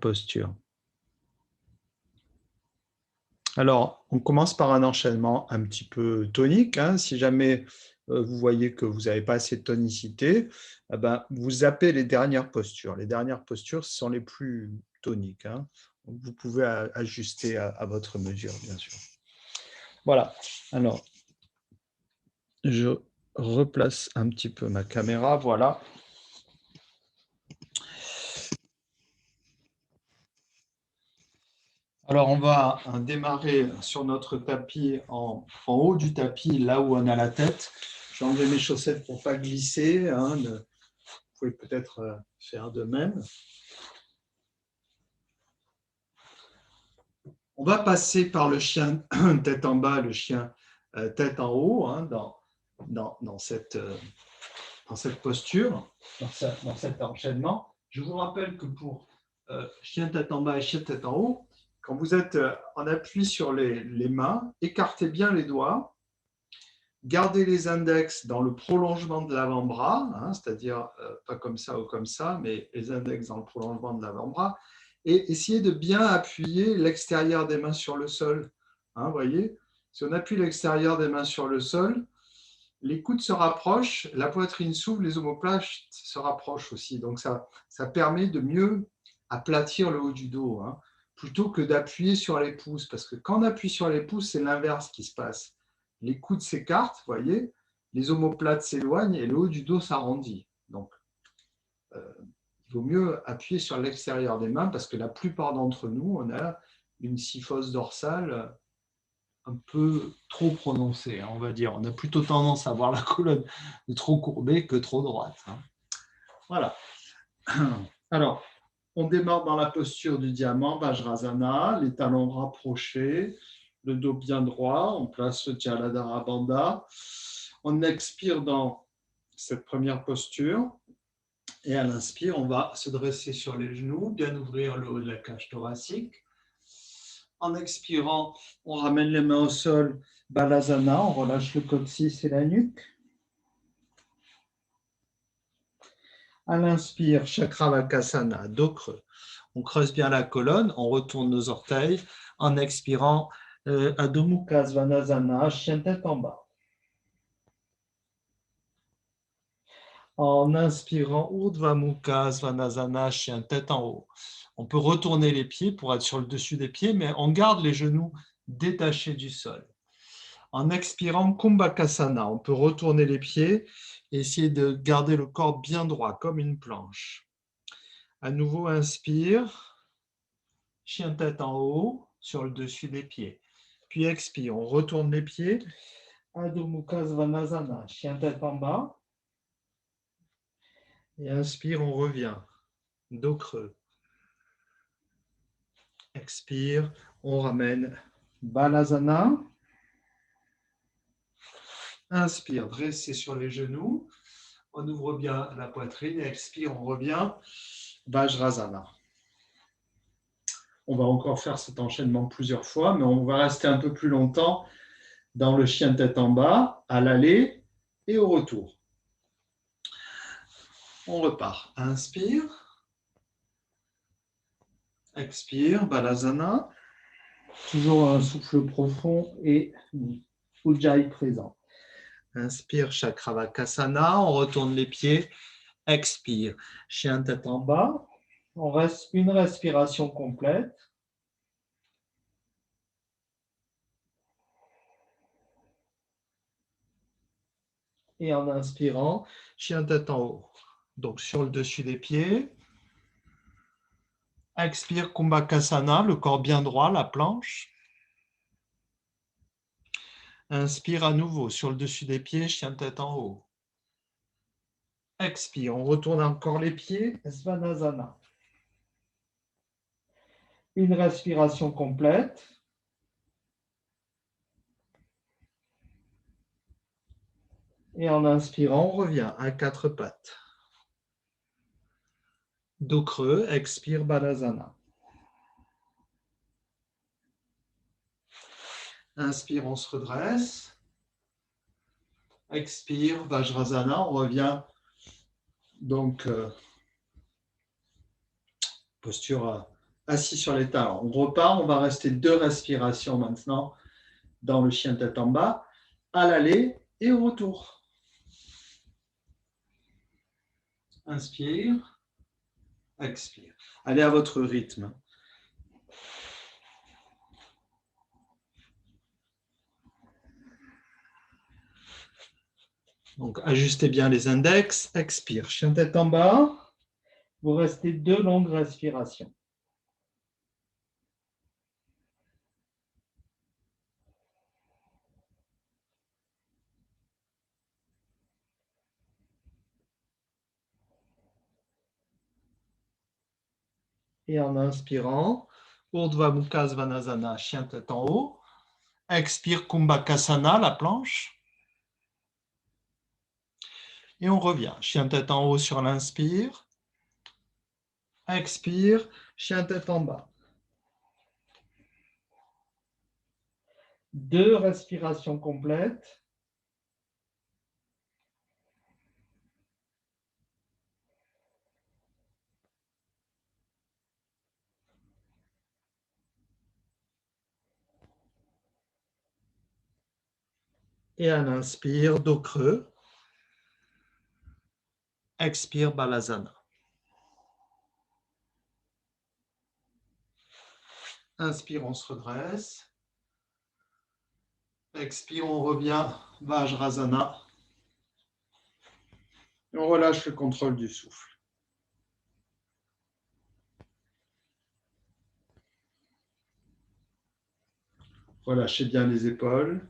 posture. Alors, on commence par un enchaînement un petit peu tonique. Hein. Si jamais vous voyez que vous n'avez pas assez de tonicité, eh ben, vous zappez les dernières postures. Les dernières postures sont les plus toniques. Hein. Vous pouvez ajuster à votre mesure, bien sûr. Voilà. Alors, je replace un petit peu ma caméra. Voilà. Alors, on va démarrer sur notre tapis, en haut du tapis, là où on a la tête. Je vais enlever mes chaussettes pour ne pas glisser. Hein. Vous pouvez peut-être faire de même. On va passer par le chien tête en bas, le chien tête en haut, hein, dans cette posture, dans cet enchaînement. Je vous rappelle que pour chien tête en bas et chien tête en haut, quand vous êtes en appui sur les mains, écartez bien les doigts, gardez les index dans le prolongement de l'avant-bras, hein, c'est-à-dire pas comme ça ou comme ça, mais les index dans le prolongement de l'avant-bras, et essayez de bien appuyer l'extérieur des mains sur le sol. Hein, voyez, si on appuie l'extérieur des mains sur le sol, les coudes se rapprochent, la poitrine s'ouvre, les omoplates se rapprochent aussi. Donc, ça permet de mieux aplatir le haut du dos, hein, plutôt que d'appuyer sur les pouces. Parce que quand on appuie sur les pouces, c'est l'inverse qui se passe. Les coudes s'écartent, vous voyez, les omoplates s'éloignent et le haut du dos s'arrondit. Donc, il vaut mieux appuyer sur l'extérieur des mains parce que la plupart d'entre nous, on a une syphose dorsale un peu trop prononcée, hein, on va dire. On a plutôt tendance à avoir la colonne trop courbée que trop droite. Hein. Voilà. Alors, on démarre dans la posture du diamant, Vajrasana, les talons rapprochés, le dos bien droit, on place le Jaladhara Bandha. On expire dans cette première posture. Et à l'inspire, on va se dresser sur les genoux, bien ouvrir le haut de la cage thoracique. En expirant, on ramène les mains au sol, Balasana, on relâche le coccyx et la nuque. À l'inspire, Chakravakasana, dos creux. On creuse bien la colonne, on retourne nos orteils. En expirant, Adho Mukha Svanasana, chien tête en bas. En inspirant, Urdhva Mukha Svanasana, chien tête en haut. On peut retourner les pieds pour être sur le dessus des pieds, mais on garde les genoux détachés du sol. En expirant, Kumbhakasana, on peut retourner les pieds et essayer de garder le corps bien droit, comme une planche. À nouveau, inspire, chien tête en haut, sur le dessus des pieds. Puis expire, on retourne les pieds, Adho Mukha Svanasana, chien tête en bas. Et inspire, on revient, dos creux. Expire, on ramène Balasana. Inspire, dressé sur les genoux. On ouvre bien la poitrine. Expire, on revient. Vajrasana. On va encore faire cet enchaînement plusieurs fois, mais on va rester un peu plus longtemps dans le chien tête en bas, à l'aller et au retour. On repart. Inspire. Expire, Balasana. Toujours un souffle profond et Ujjayi présent. Inspire, Chakravakasana. On retourne les pieds. Expire, chien tête en bas. On reste une respiration complète. Et en inspirant, chien tête en haut. Donc sur le dessus des pieds. Expire, Kumbhakasana, le corps bien droit, la planche. Inspire à nouveau sur le dessus des pieds, chien tête en haut. Expire, on retourne encore les pieds, Svanasana. Une respiration complète. Et en inspirant, on revient à quatre pattes. Dos creux, expire, Balasana. Inspire, on se redresse. Expire, Vajrasana, on revient donc posture assis sur les talons. On repart, on va rester 2 respirations maintenant dans le chien tête en bas, à l'aller et au retour. Inspire, expire. Allez à votre rythme. Donc, ajustez bien les index, expire. Chien tête en bas, vous restez 2 longues respirations. Et en inspirant, Urdhva Mukha Svanasana, chien tête en haut. Expire Kumbhakasana, la planche. Et on revient. Chien tête en haut sur l'inspire. Expire, chien tête en bas. 2 respirations complètes. Et à l'inspire, dos creux. Expire, Balasana. Inspire, on se redresse. Expire, on revient, Vajrasana. Et on relâche le contrôle du souffle. Relâchez bien les épaules.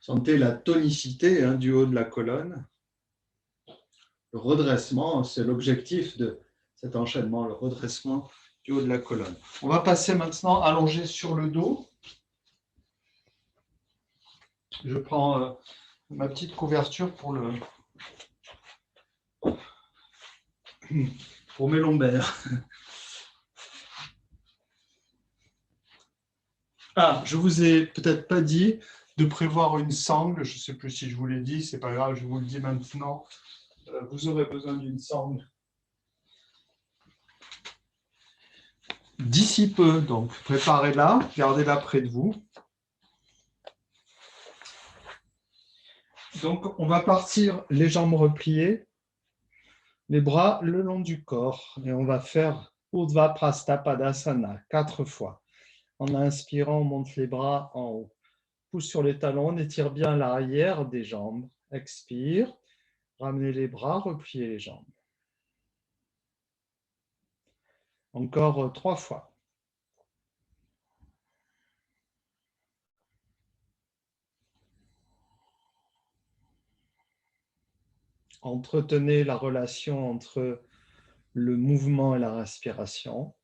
Sentez la tonicité du haut de la colonne. Le redressement, c'est l'objectif de cet enchaînement, le redressement du haut de la colonne. On va passer maintenant allongé sur le dos. Je prends ma petite couverture pour mes lombaires. Ah, je vous ai peut-être pas dit de prévoir une sangle. Je ne sais plus si je vous l'ai dit, c'est pas grave, je vous le dis maintenant. Vous aurez besoin d'une sangle d'ici peu, donc préparez-la, gardez-la près de vous. Donc, on va partir les jambes repliées, les bras le long du corps, et on va faire Urdhva Prasthapadasana 4 fois. En inspirant, on monte les bras en haut. Pousse sur les talons, on étire bien l'arrière des jambes. Expire, ramenez les bras, repliez les jambes. Encore 3 fois. Entretenez la relation entre le mouvement et la respiration.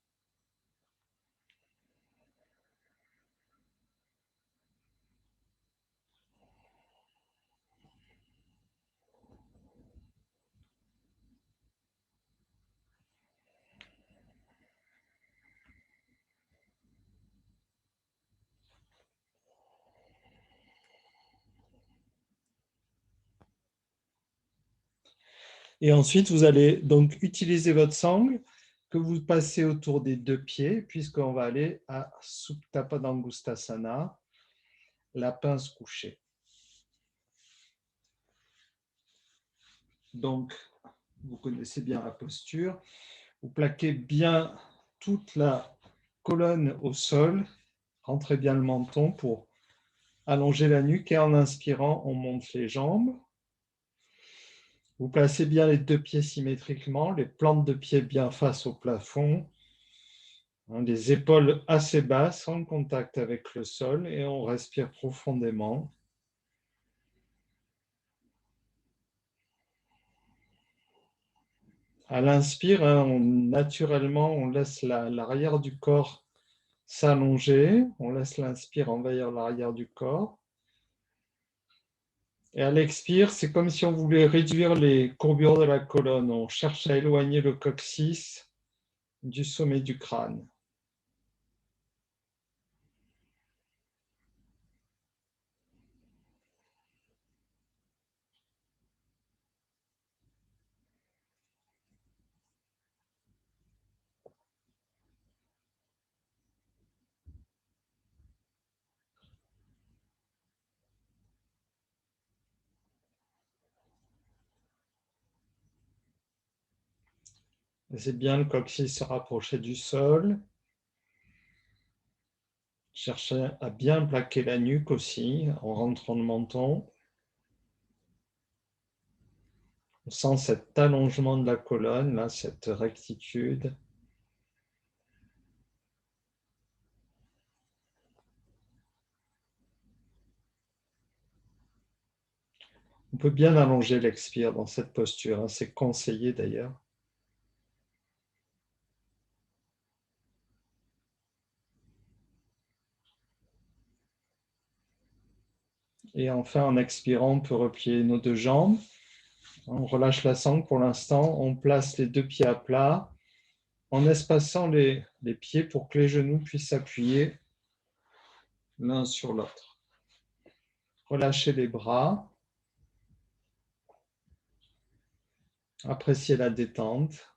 Et ensuite, vous allez donc utiliser votre sangle que vous passez autour des 2 pieds, puisqu'on va aller à Supta Padangusthasana, la pince couchée. Donc, vous connaissez bien la posture. Vous plaquez bien toute la colonne au sol, rentrez bien le menton pour allonger la nuque et en inspirant, on monte les jambes. Vous placez bien les 2 pieds symétriquement, les plantes de pieds bien face au plafond, les épaules assez basses en contact avec le sol et on respire profondément. À l'inspire, naturellement, on laisse l'arrière du corps s'allonger, on laisse l'inspire envahir l'arrière du corps. Et à l'expire, c'est comme si on voulait réduire les courbures de la colonne. On cherche à éloigner le coccyx du sommet du crâne. Laissez bien le coccyx se rapprocher du sol. Cherchez à bien plaquer la nuque aussi en rentrant le menton. On sent cet allongement de la colonne, là, cette rectitude. On peut bien allonger l'expire dans cette posture, hein, c'est conseillé d'ailleurs. Et enfin, en expirant, on peut replier nos deux jambes. On relâche la sangle pour l'instant. On place les deux pieds à plat en espaçant les pieds pour que les genoux puissent s'appuyer l'un sur l'autre. Relâchez les bras. Appréciez la détente.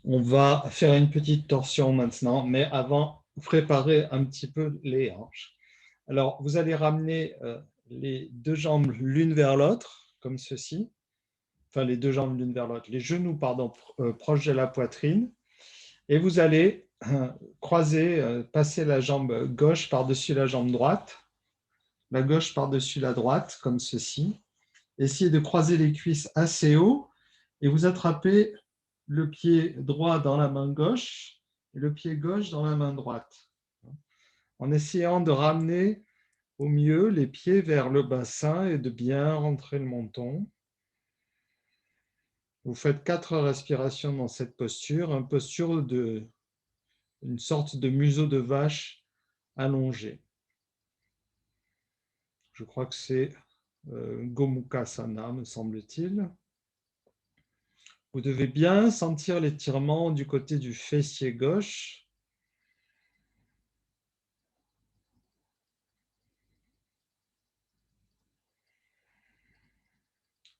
On va faire une petite torsion maintenant, mais avant, préparez un petit peu les hanches. Alors, vous allez ramener les deux jambes l'une vers l'autre, comme ceci. Enfin, les deux jambes l'une vers l'autre. Les genoux, pardon, proches de la poitrine. Et vous allez croiser, passer la jambe gauche par-dessus la jambe droite, la gauche par-dessus la droite, comme ceci. Essayez de croiser les cuisses assez haut et vous attrapez le pied droit dans la main gauche et le pied gauche dans la main droite. En essayant de ramener au mieux les pieds vers le bassin et de bien rentrer le menton. Vous faites 4 respirations dans cette posture, une posture une sorte de museau de vache allongé. Je crois que c'est Gomukhasana, me semble-t-il. Vous devez bien sentir l'étirement du côté du fessier gauche.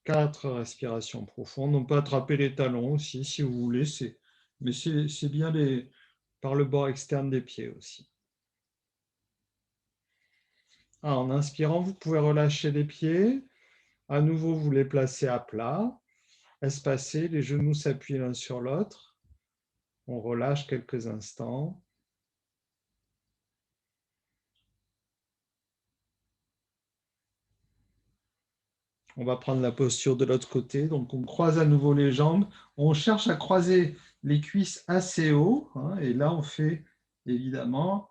Quatre respirations profondes. On peut attraper les talons aussi, si vous voulez. Mais c'est bien par le bord externe des pieds aussi. En inspirant, vous pouvez relâcher les pieds. À nouveau, vous les placez à plat, espacés. Les genoux s'appuient l'un sur l'autre. On relâche quelques instants. On va prendre la posture de l'autre côté. Donc, on croise à nouveau les jambes. On cherche à croiser les cuisses assez haut. Hein, et là, on fait évidemment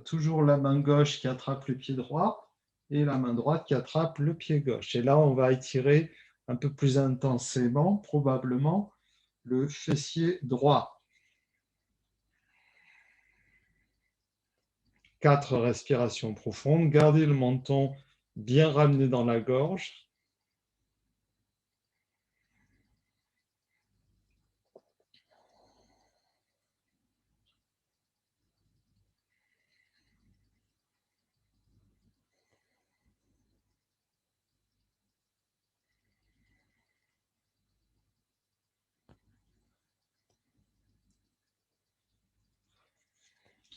toujours la main gauche qui attrape le pied droit et la main droite qui attrape le pied gauche. Et là, on va étirer un peu plus intensément, probablement, le fessier droit. 4 respirations profondes. Gardez le menton bien ramené dans la gorge.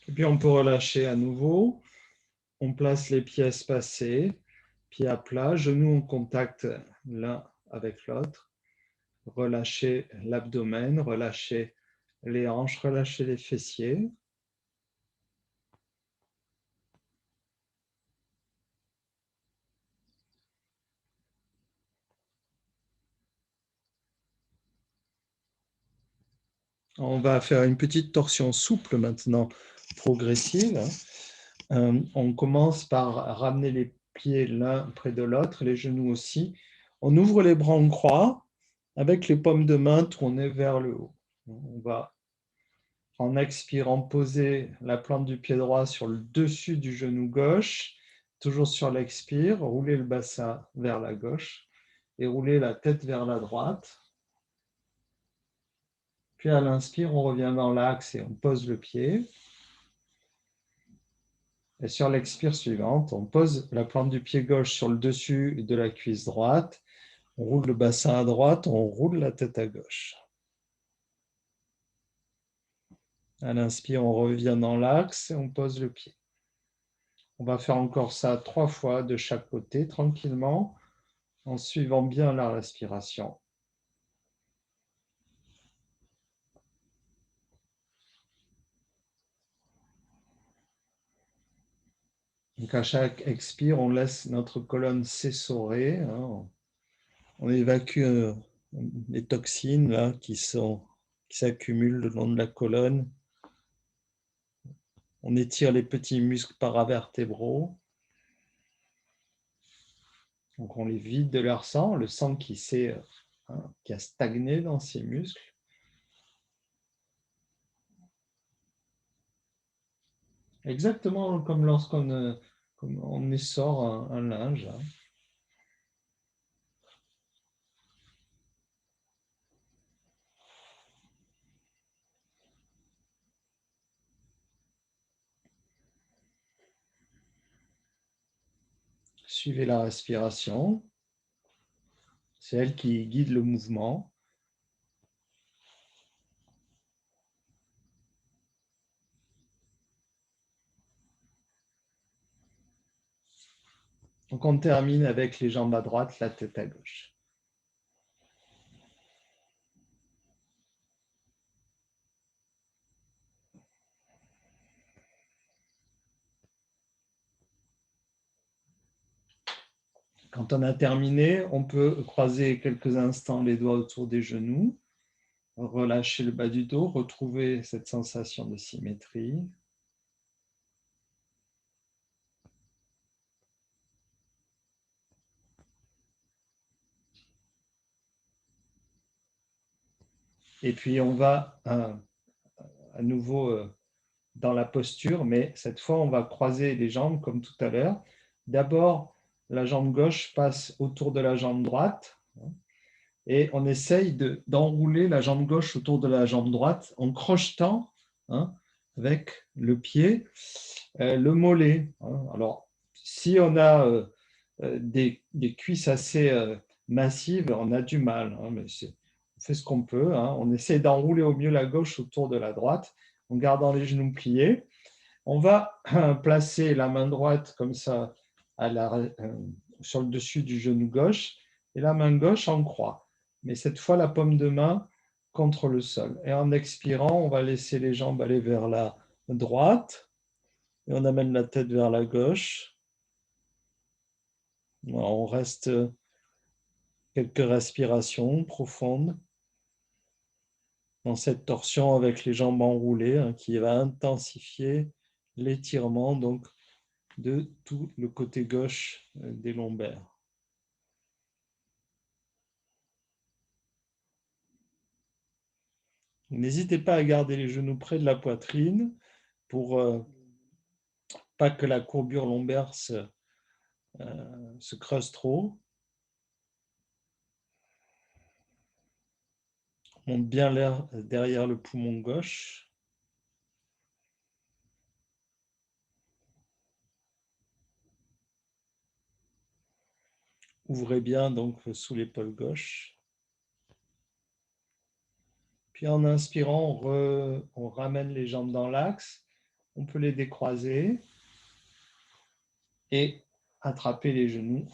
Et puis on peut relâcher à nouveau. On place les pieds espacés, pieds à plat, genoux en contact l'un avec l'autre. Relâchez l'abdomen, relâchez les hanches, relâchez les fessiers. On va faire une petite torsion souple maintenant, progressive. On commence par ramener les pieds l'un près de l'autre, les genoux aussi. On ouvre les bras en croix avec les paumes de main tournées vers le haut. On va, en expirant, poser la plante du pied droit sur le dessus du genou gauche, toujours sur l'expire, rouler le bassin vers la gauche et rouler la tête vers la droite. Puis à l'inspire, on revient dans l'axe et on pose le pied. Et sur l'expire suivante, on pose la plante du pied gauche sur le dessus de la cuisse droite, on roule le bassin à droite, on roule la tête à gauche. À l'inspire, on revient dans l'axe et on pose le pied. On va faire encore ça 3 fois de chaque côté, tranquillement, en suivant bien la respiration. Donc à chaque expire, on laisse notre colonne s'essorer. Hein. On évacue les toxines là, qui s'accumulent le long de la colonne. On étire les petits muscles paravertébraux. Donc on les vide de leur sang, le sang qui a stagné dans ces muscles. Exactement comme lorsqu'on on essore un linge. Hein. Suivez la respiration. C'est elle qui guide le mouvement. Donc on termine avec les jambes à droite, la tête à gauche. Quand on a terminé, on peut croiser quelques instants les doigts autour des genoux, relâcher le bas du dos, retrouver cette sensation de symétrie. Et puis on va à nouveau dans la posture, mais cette fois on va croiser les jambes comme tout à l'heure. D'abord, la jambe gauche passe autour de la jambe droite et on essaye d'enrouler la jambe gauche autour de la jambe droite en crochetant hein, avec le pied le mollet. Hein. Alors, si on a des cuisses assez massives, on a du mal, hein, mais on fait ce qu'on peut. Hein. On essaie d'enrouler au mieux la gauche autour de la droite en gardant les genoux pliés. On va placer la main droite comme ça sur le dessus du genou gauche et la main gauche en croix. Mais cette fois, la paume de main contre le sol. Et en expirant, on va laisser les jambes aller vers la droite et on amène la tête vers la gauche. Voilà, on reste quelques respirations profondes dans cette torsion avec les jambes enroulées hein, qui va intensifier l'étirement donc de tout le côté gauche des lombaires. N'hésitez pas à garder les genoux près de la poitrine pour pas que la courbure lombaire se creuse trop. Monte bien l'air derrière le poumon gauche. Ouvrez bien donc sous l'épaule gauche. Puis en inspirant, on ramène les jambes dans l'axe. On peut les décroiser et attraper les genoux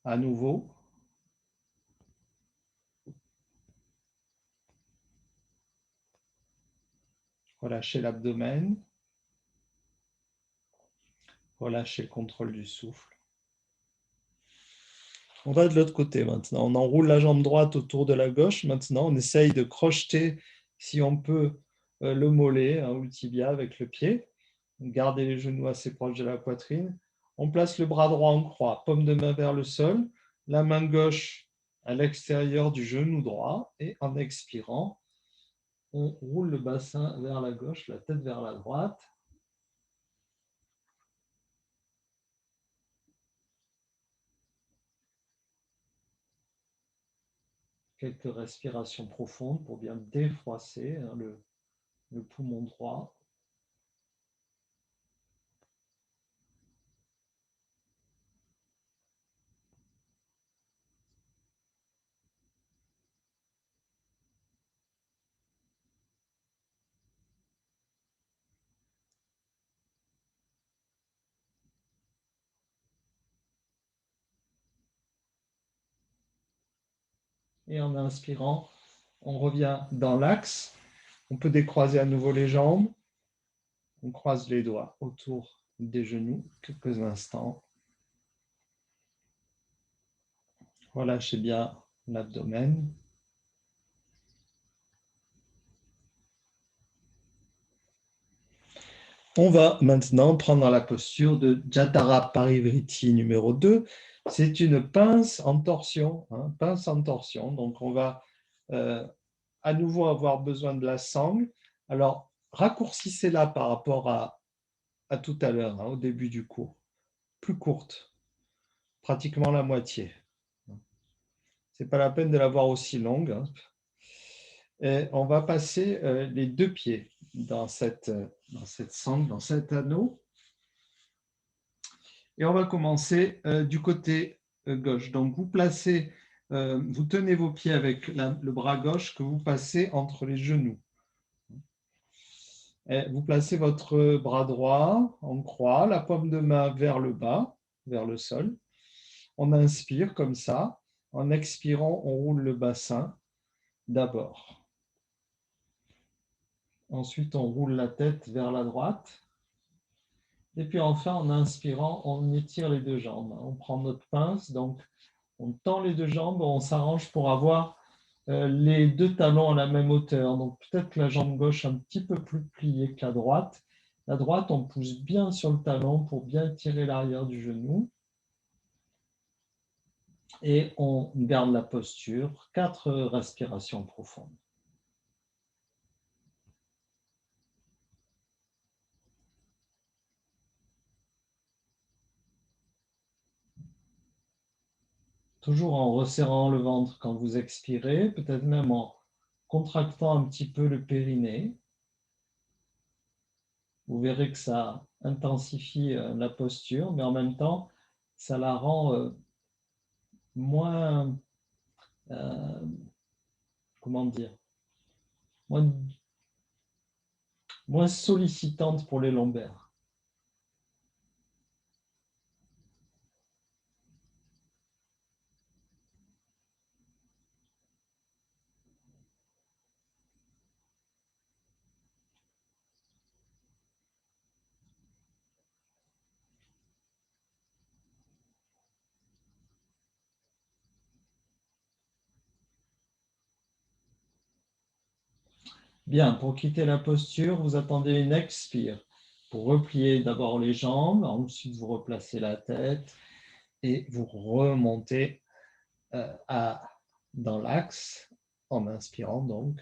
à nouveau. Relâchez l'abdomen. Relâchez le contrôle du souffle. On va de l'autre côté maintenant. On enroule la jambe droite autour de la gauche. Maintenant, on essaye de crocheter, si on peut, le mollet hein, ou le tibia avec le pied. Gardez les genoux assez proches de la poitrine. On place le bras droit en croix, paume de main vers le sol, la main gauche à l'extérieur du genou droit. Et en expirant, on roule le bassin vers la gauche, la tête vers la droite. Quelques respirations profondes pour bien défroisser hein, le poumon droit. Et en inspirant, on revient dans l'axe. On peut décroiser à nouveau les jambes. On croise les doigts autour des genoux quelques instants. Relâchez bien l'abdomen. On va maintenant prendre la posture de Jatara Parivriti numéro 2. C'est une pince en torsion. Pince en torsion. Donc, on va à nouveau avoir besoin de la sangle. Alors, raccourcissez-la par rapport à tout à l'heure, au début du cours. Plus courte, pratiquement la moitié. Ce n'est pas la peine de l'avoir aussi longue. Et on va passer les deux pieds dans cette sangle, dans cet anneau. Et on va commencer du côté gauche. Donc, vous placez, vous tenez vos pieds avec le bras gauche que vous passez entre les genoux. Et vous placez votre bras droit en croix, la paume de main vers le bas, vers le sol. On inspire comme ça. En expirant, on roule le bassin d'abord. Ensuite, on roule la tête vers la droite. Et puis enfin, en inspirant, on étire les deux jambes. On prend notre pince, donc on tend les deux jambes, on s'arrange pour avoir les deux talons à la même hauteur. Donc peut-être la jambe gauche un petit peu plus pliée que la droite. La droite, on pousse bien sur le talon pour bien tirer l'arrière du genou. Et on garde la posture. 4 respirations profondes. Toujours en resserrant le ventre quand vous expirez, peut-être même en contractant un petit peu le périnée. Vous verrez que ça intensifie la posture, mais en même temps, ça la rend moins, comment dire, moins, moins sollicitante pour les lombaires. Bien, pour quitter la posture, vous attendez une expire. Pour replier d'abord les jambes, ensuite vous replacez la tête et vous remontez dans l'axe en inspirant donc.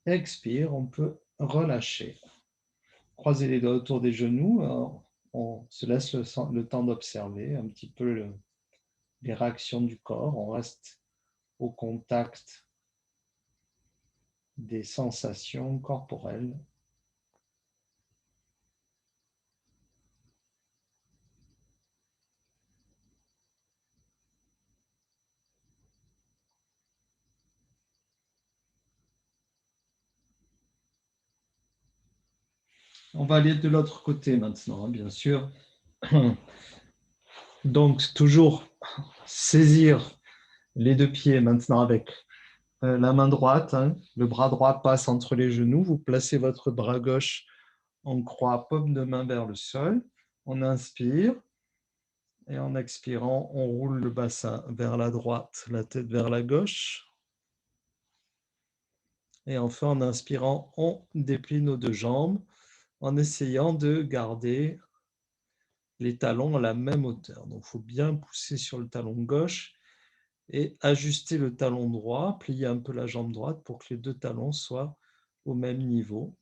Expire, on peut relâcher. Croiser les doigts autour des genoux, on se laisse le temps d'observer un petit peu les réactions du corps. On reste au contact des sensations corporelles. On va aller de l'autre côté maintenant, bien sûr. Donc, toujours saisir les deux pieds maintenant avec la main droite. Le bras droit passe entre les genoux. Vous placez votre bras gauche en croix, paume de main vers le sol. On inspire. Et en expirant, on roule le bassin vers la droite, la tête vers la gauche. Et enfin, en inspirant, on déplie nos deux jambes en essayant de garder les talons à la même hauteur. Donc, il faut bien pousser sur le talon gauche et ajuster le talon droit, plier un peu la jambe droite pour que les deux talons soient au même niveau.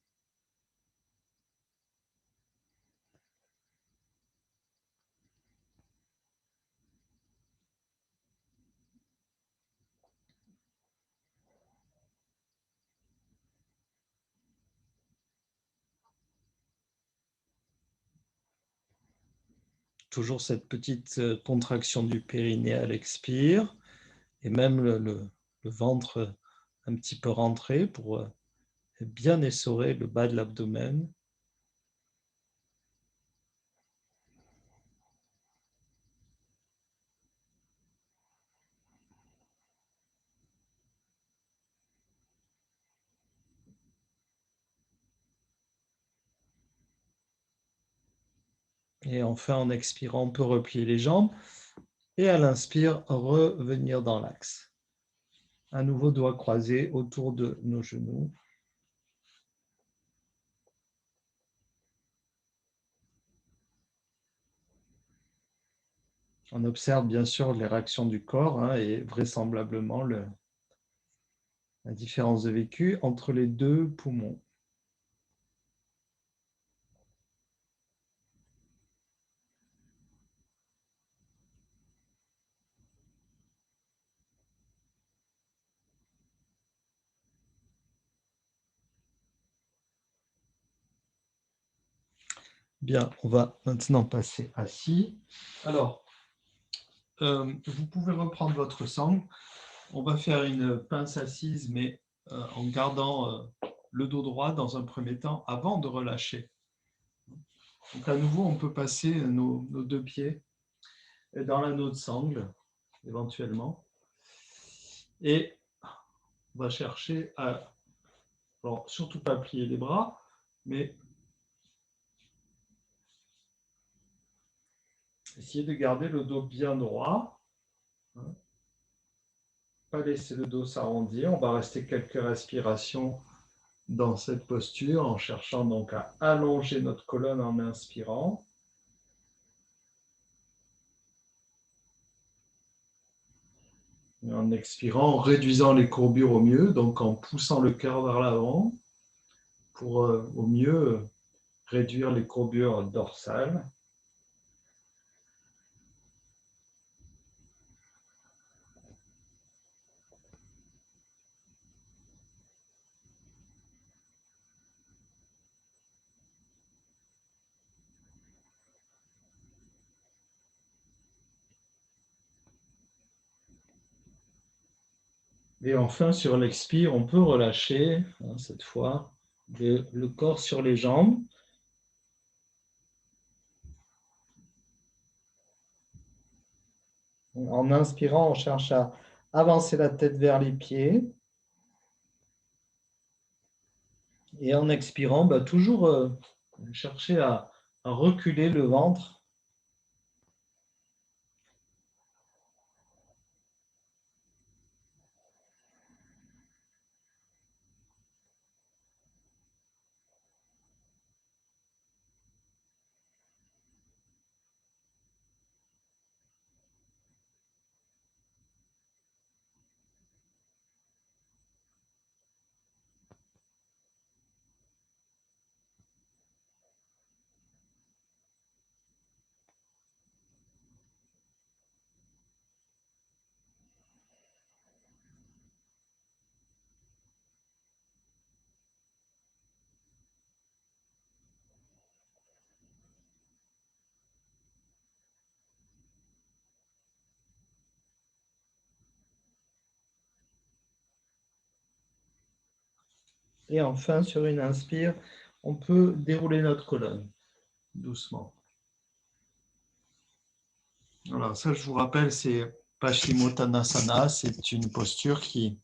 Toujours cette petite contraction du périnée à l'expire et même le ventre un petit peu rentré pour bien essorer le bas de l'abdomen. Et enfin, en expirant, on peut replier les jambes. Et à l'inspire, revenir dans l'axe. À nouveau, doigts croisés autour de nos genoux. On observe bien sûr les réactions du corps et vraisemblablement la différence de vécu entre les deux poumons. Bien, on va maintenant passer assis. Alors, vous pouvez reprendre votre sangle. On va faire une pince assise, mais en gardant le dos droit dans un premier temps avant de relâcher. Donc à nouveau, on peut passer nos deux pieds dans l'anneau de sangle, éventuellement. Et on va chercher à, alors surtout pas plier les bras, mais essayer de garder le dos bien droit. Pas laisser le dos s'arrondir. On va rester quelques respirations dans cette posture en cherchant donc à allonger notre colonne en inspirant. Et en expirant, en réduisant les courbures au mieux, donc en poussant le cœur vers l'avant pour au mieux réduire les courbures dorsales. Et enfin, sur l'expire, on peut relâcher, cette fois, le corps sur les jambes. En inspirant, on cherche à avancer la tête vers les pieds. Et en expirant, toujours chercher à reculer le ventre. Et enfin, sur une inspire, on peut dérouler notre colonne doucement. Voilà, ça je vous rappelle, c'est Paschimottanasana, c'est une posture qui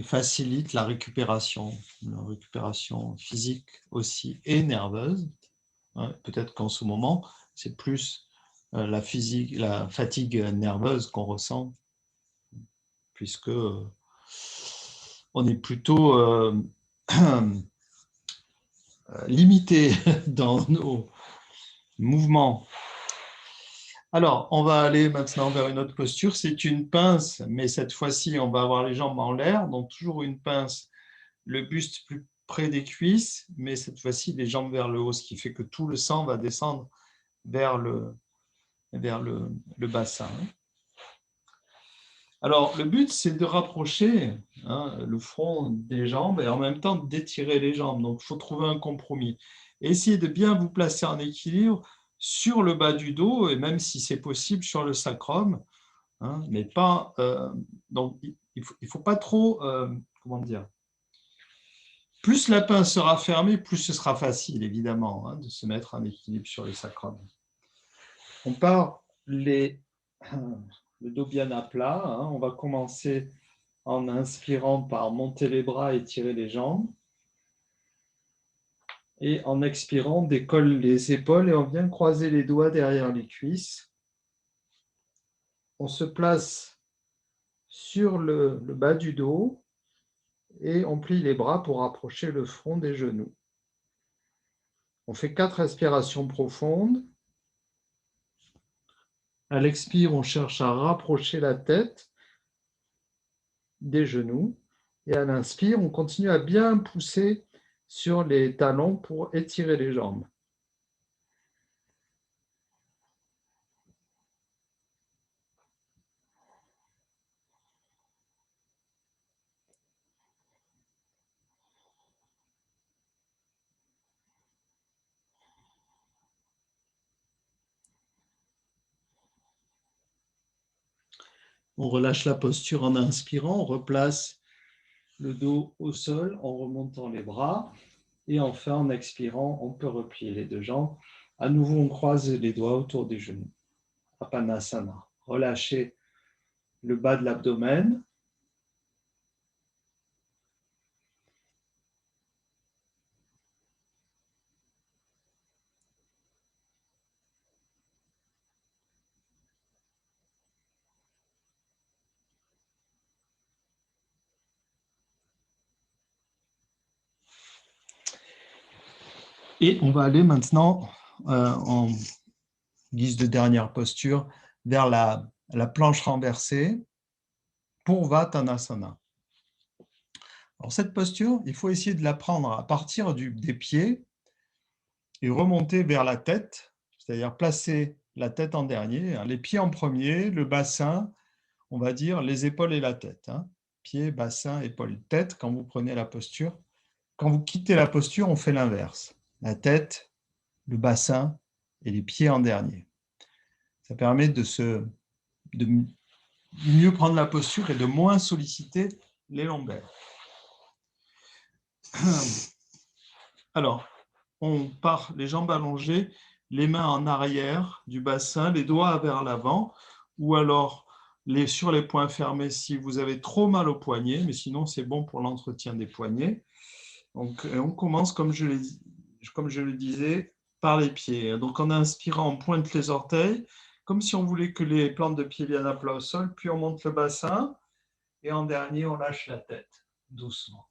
facilite la récupération physique aussi et nerveuse. Peut-être qu'en ce moment, c'est plus la fatigue nerveuse qu'on ressent, puisque on est plutôt limité dans nos mouvements. Alors, on va aller maintenant vers une autre posture. C'est une pince, mais cette fois-ci, on va avoir les jambes en l'air. Donc, toujours une pince, le buste plus près des cuisses, mais cette fois-ci, les jambes vers le haut, ce qui fait que tout le sang va descendre vers le bassin. Alors, le but, c'est de rapprocher le front des jambes et en même temps d'étirer les jambes. Donc, il faut trouver un compromis. Essayez de bien vous placer en équilibre sur le bas du dos et même si c'est possible sur le sacrum, mais pas. Donc, il faut pas trop. Comment dire? Plus la pince sera fermée, plus ce sera facile, évidemment, de se mettre en équilibre sur le sacrum. On part le dos bien à plat. On va commencer en inspirant par monter les bras et tirer les jambes. Et en expirant, on décolle les épaules et on vient croiser les doigts derrière les cuisses. On se place sur le bas du dos et on plie les bras pour rapprocher le front des genoux. On fait 4 respirations profondes. À l'expire, on cherche à rapprocher la tête des genoux. Et à l'inspire, on continue à bien pousser sur les talons pour étirer les jambes. On relâche la posture en inspirant, on replace le dos au sol en remontant les bras. Et enfin, en expirant, on peut replier les deux jambes. À nouveau, on croise les doigts autour des genoux. Apanasana. Relâchez le bas de l'abdomen. Et on va aller maintenant, en guise de dernière posture, vers la planche renversée pour Vattanasana. Alors cette posture, il faut essayer de la prendre à partir des pieds et remonter vers la tête, c'est-à-dire placer la tête en dernier, les pieds en premier, le bassin, on va dire les épaules et la tête. Pieds, bassin, épaules, tête quand vous prenez la posture. Quand vous quittez la posture, on fait l'inverse. La tête, le bassin et les pieds en dernier. Ça permet de mieux prendre la posture et de moins solliciter les lombaires. Alors, on part les jambes allongées, les mains en arrière du bassin, les doigts vers l'avant, ou alors sur les poings fermés si vous avez trop mal aux poignets, mais sinon c'est bon pour l'entretien des poignets. Donc, on commence, comme je le disais, par les pieds. Donc, en inspirant, on pointe les orteils, comme si on voulait que les plantes de pied viennent à plat au sol, puis on monte le bassin, et en dernier, on lâche la tête, doucement.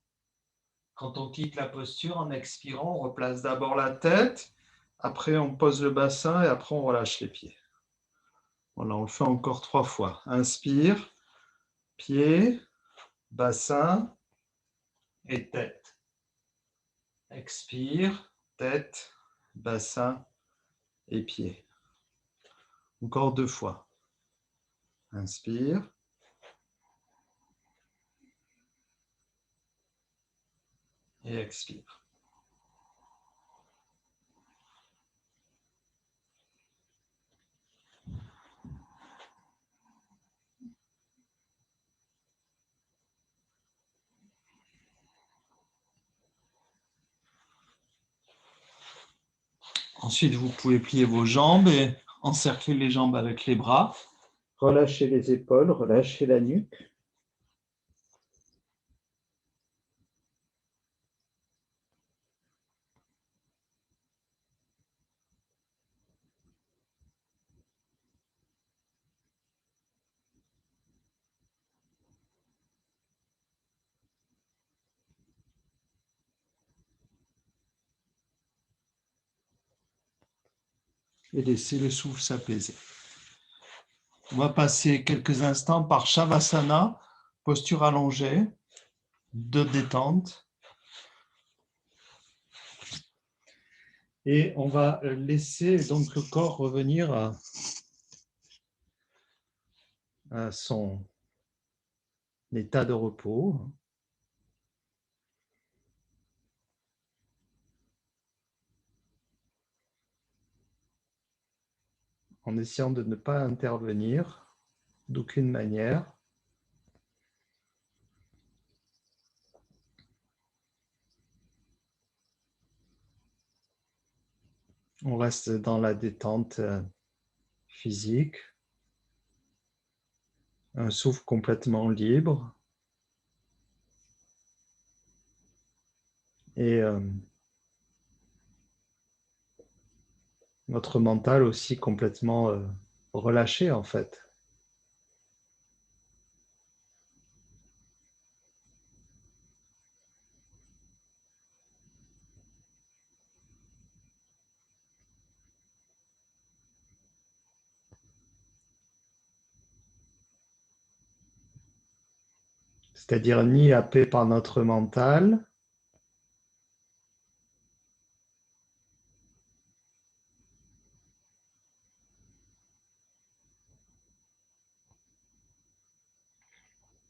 Quand on quitte la posture, en expirant, on replace d'abord la tête, après on pose le bassin, et après on relâche les pieds. Voilà, on le fait encore 3 fois. Inspire, pied, bassin et tête. Expire, tête, bassin et pied. Encore 2 fois. Inspire. Et expire. Ensuite, vous pouvez plier vos jambes et encercler les jambes avec les bras. Relâchez les épaules, relâchez la nuque. Et laissez le souffle s'apaiser. On va passer quelques instants par Shavasana, posture allongée, de détente. Et on va laisser donc le corps revenir à son état de repos. En essayant de ne pas intervenir d'aucune manière. On reste dans la détente physique, un souffle complètement libre. Et notre mental aussi complètement relâché en fait. C'est-à-dire ni happé par notre mental,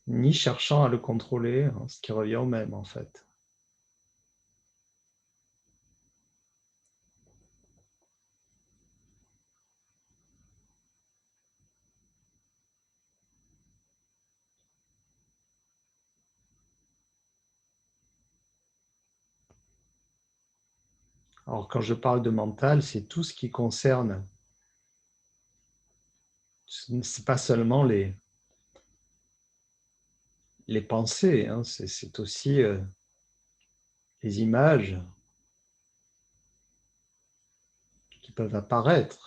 ni cherchant à le contrôler, hein, ce qui revient au même en fait. Alors quand je parle de mental, c'est tout ce qui concerne, c'est pas seulement les pensées, hein, c'est aussi les images qui peuvent apparaître.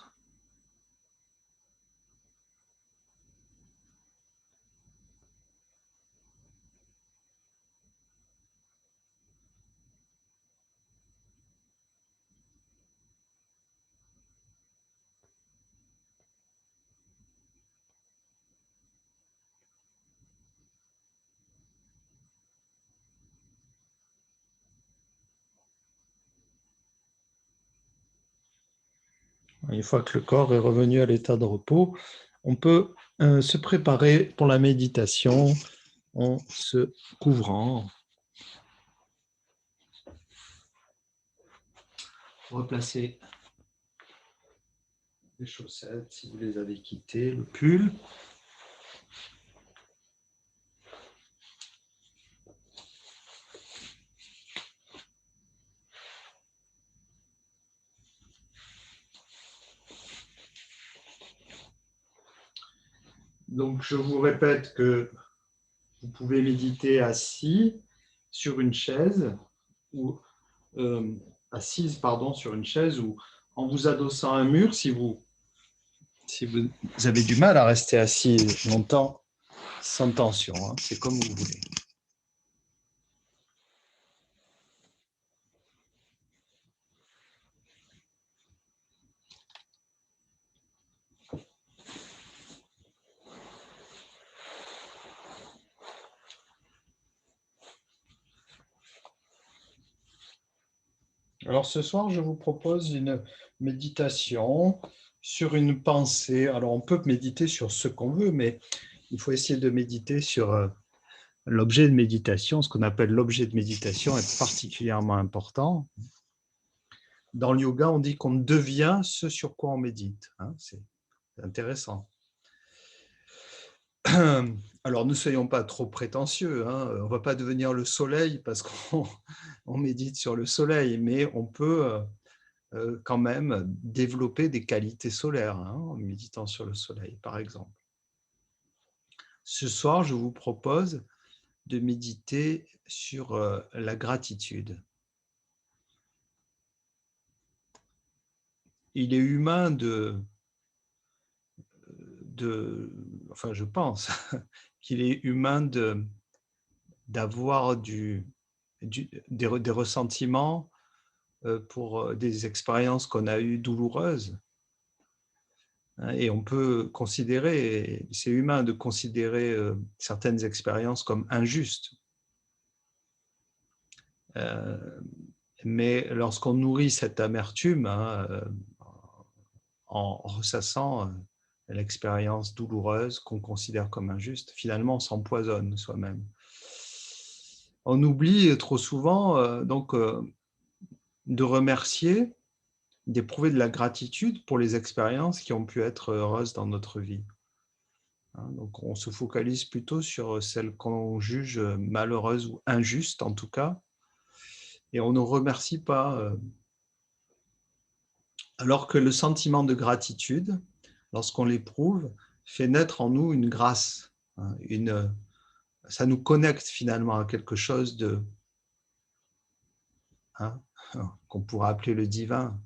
Une fois que le corps est revenu à l'état de repos, on peut se préparer pour la méditation en se couvrant. Replacer les chaussettes si vous les avez quittées, le pull. Donc, je vous répète que vous pouvez méditer assis sur une chaise ou assise sur une chaise ou en vous adossant à un mur si vous avez du mal à rester assis longtemps sans tension, hein, c'est comme vous voulez. Alors ce soir, je vous propose une méditation sur une pensée. Alors on peut méditer sur ce qu'on veut, mais il faut essayer de méditer sur l'objet de méditation. Ce qu'on appelle l'objet de méditation est particulièrement important. Dans le yoga, on dit qu'on devient ce sur quoi on médite. Hein, c'est intéressant. Alors, ne soyons pas trop prétentieux. Hein. On ne va pas devenir le soleil parce qu'on médite sur le soleil, mais on peut quand même développer des qualités solaires hein, en méditant sur le soleil, par exemple. Ce soir, je vous propose de méditer sur la gratitude. Il est humain enfin je pense qu'il est humain d'avoir des ressentiments pour des expériences qu'on a eues douloureuses. Et on peut considérer, c'est humain de considérer certaines expériences comme injustes. Mais lorsqu'on nourrit cette amertume hein, en ressassant l'expérience douloureuse qu'on considère comme injuste, finalement on s'empoisonne soi-même. On oublie trop souvent donc de remercier, d'éprouver de la gratitude pour les expériences qui ont pu être heureuses dans notre vie. Donc on se focalise plutôt sur celles qu'on juge malheureuses ou injustes en tout cas, et on ne remercie pas. Alors que le sentiment de gratitude, lorsqu'on l'éprouve, fait naître en nous une grâce. Ça nous connecte finalement à quelque chose qu'on pourrait appeler le divin.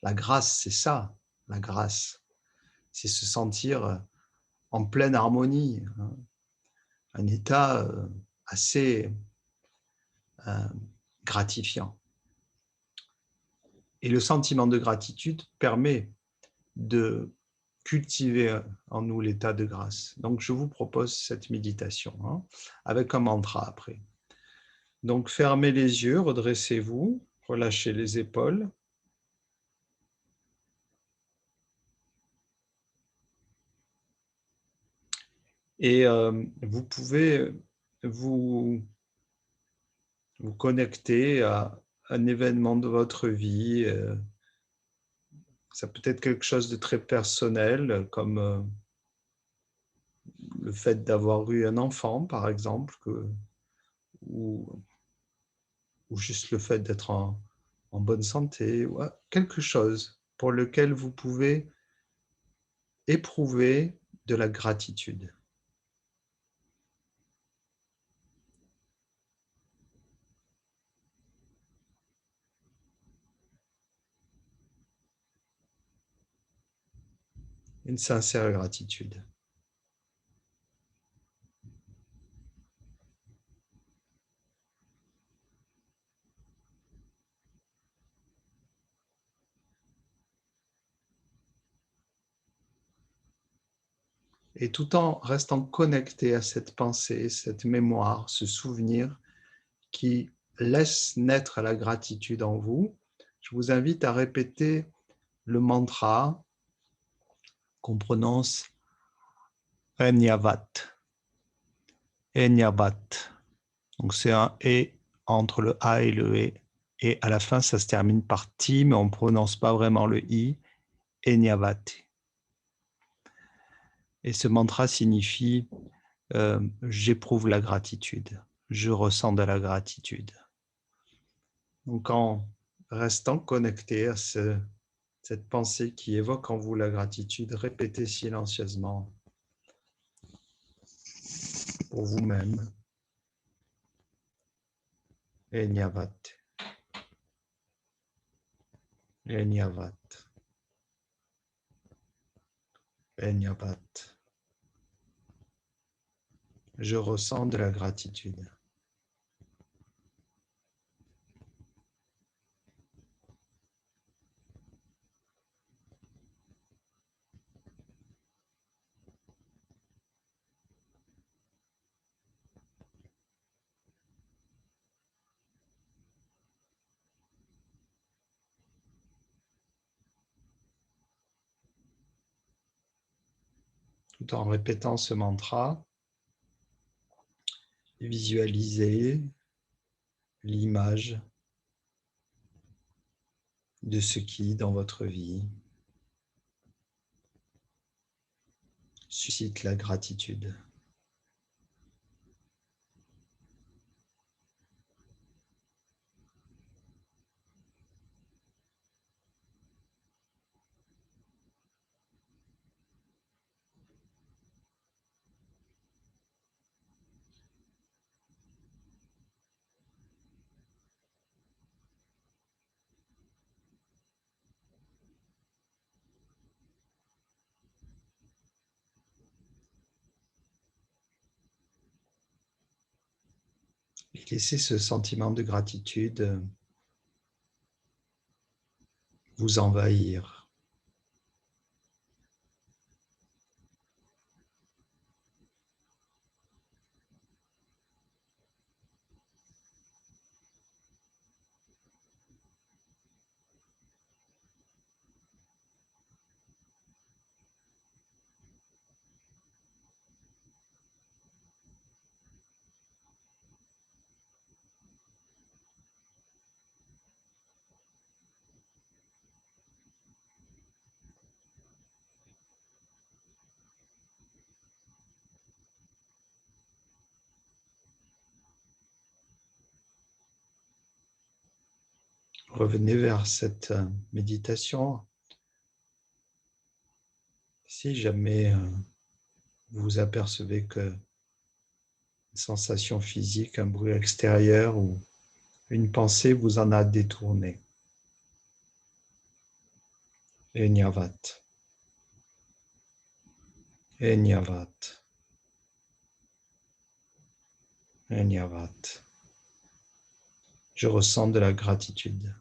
La grâce, c'est ça. la grâce. C'est se sentir en pleine harmonie, hein, un état assez gratifiant. Et le sentiment de gratitude permet de cultiver en nous l'état de grâce. Donc, je vous propose cette méditation, hein, avec un mantra après. Donc, fermez les yeux, redressez-vous, relâchez les épaules. Et vous pouvez vous connecter à un événement de votre vie. Ça peut être quelque chose de très personnel, comme le fait d'avoir eu un enfant, par exemple, ou juste le fait d'être en bonne santé, ou quelque chose pour lequel vous pouvez éprouver de la gratitude. Une sincère gratitude. Et tout en restant connecté à cette pensée, cette mémoire, ce souvenir qui laisse naître la gratitude en vous, je vous invite à répéter le mantra qu'on prononce Enyavat. Enyavat. Donc c'est un E entre le A et le E. Et à la fin, ça se termine par Ti, mais on ne prononce pas vraiment le I. Enyavat. Et ce mantra signifie j'éprouve la gratitude, je ressens de la gratitude. Donc en restant connecté à cette pensée qui évoque en vous la gratitude, répétez silencieusement pour vous-même. Enyavat. Enyavat. Enyavat. Je ressens de la gratitude. Tout en répétant ce mantra, visualisez l'image de ce qui, dans votre vie, suscite la gratitude. Et laissez ce sentiment de gratitude vous envahir. Revenez vers cette méditation. Si jamais vous apercevez que une sensation physique, un bruit extérieur ou une pensée vous en a détourné, Enyavat. Enyavat. Enyavat. Je ressens de la gratitude.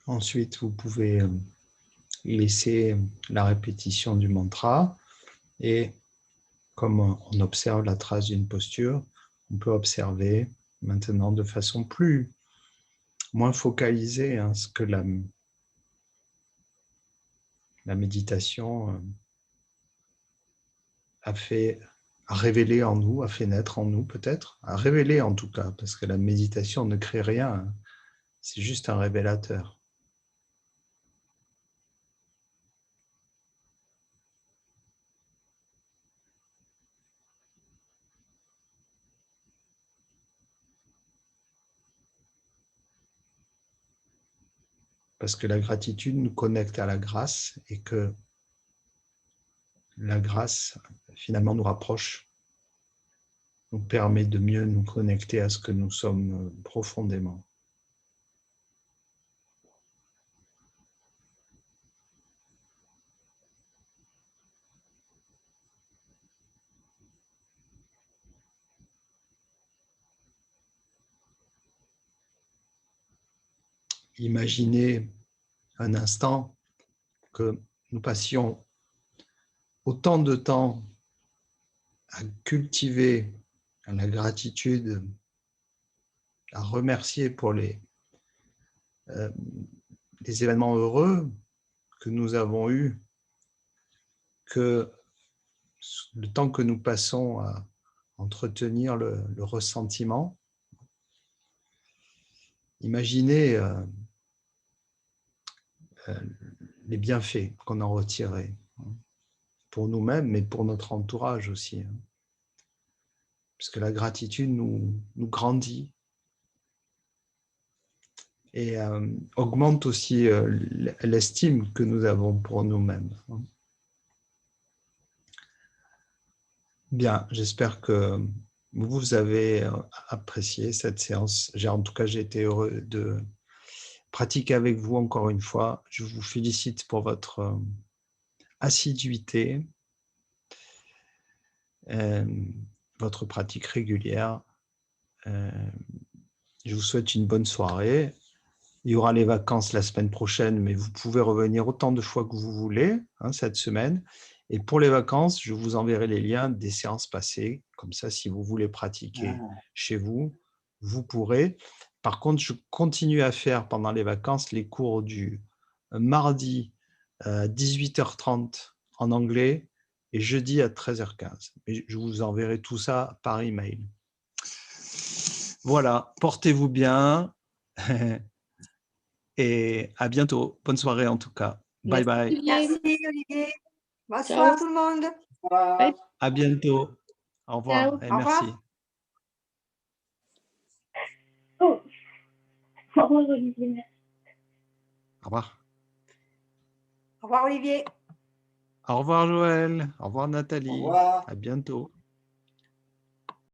Ensuite, vous pouvez laisser la répétition du mantra et comme on observe la trace d'une posture, on peut observer maintenant de façon moins focalisée ce que la méditation a révélé en nous, a fait naître en nous peut-être, a révélé en tout cas, parce que la méditation ne crée rien, c'est juste un révélateur. Parce que la gratitude nous connecte à la grâce et que la grâce finalement nous rapproche, nous permet de mieux nous connecter à ce que nous sommes profondément. Imaginez un instant que nous passions autant de temps à cultiver la gratitude, à remercier pour les événements heureux que nous avons eus, que le temps que nous passons à entretenir le ressentiment. Imaginez les bienfaits qu'on en retirait pour nous-mêmes, mais pour notre entourage aussi. Parce que la gratitude nous grandit et augmente aussi l'estime que nous avons pour nous-mêmes. Bien, j'espère que vous avez apprécié cette séance. En tout cas, j'ai été heureux de pratiquer avec vous encore une fois. Je vous félicite pour votre assiduité, votre pratique régulière. Je vous souhaite une bonne soirée. Il y aura les vacances la semaine prochaine, mais vous pouvez revenir autant de fois que vous voulez cette semaine. Et pour les vacances, je vous enverrai les liens des séances passées. Comme ça, si vous voulez pratiquer chez vous, vous pourrez. Par contre, je continue à faire pendant les vacances les cours du mardi à 18h30 en anglais et jeudi à 13h15. Et je vous enverrai tout ça par email. Voilà, portez-vous bien et à bientôt. Bonne soirée en tout cas. Bye bye. Merci Olivier. Bonsoir tout le monde. À bientôt. Au revoir et merci. Au revoir, Olivier. Au revoir. Au revoir Olivier. Au revoir Joël. Au revoir Nathalie. Au revoir. À bientôt.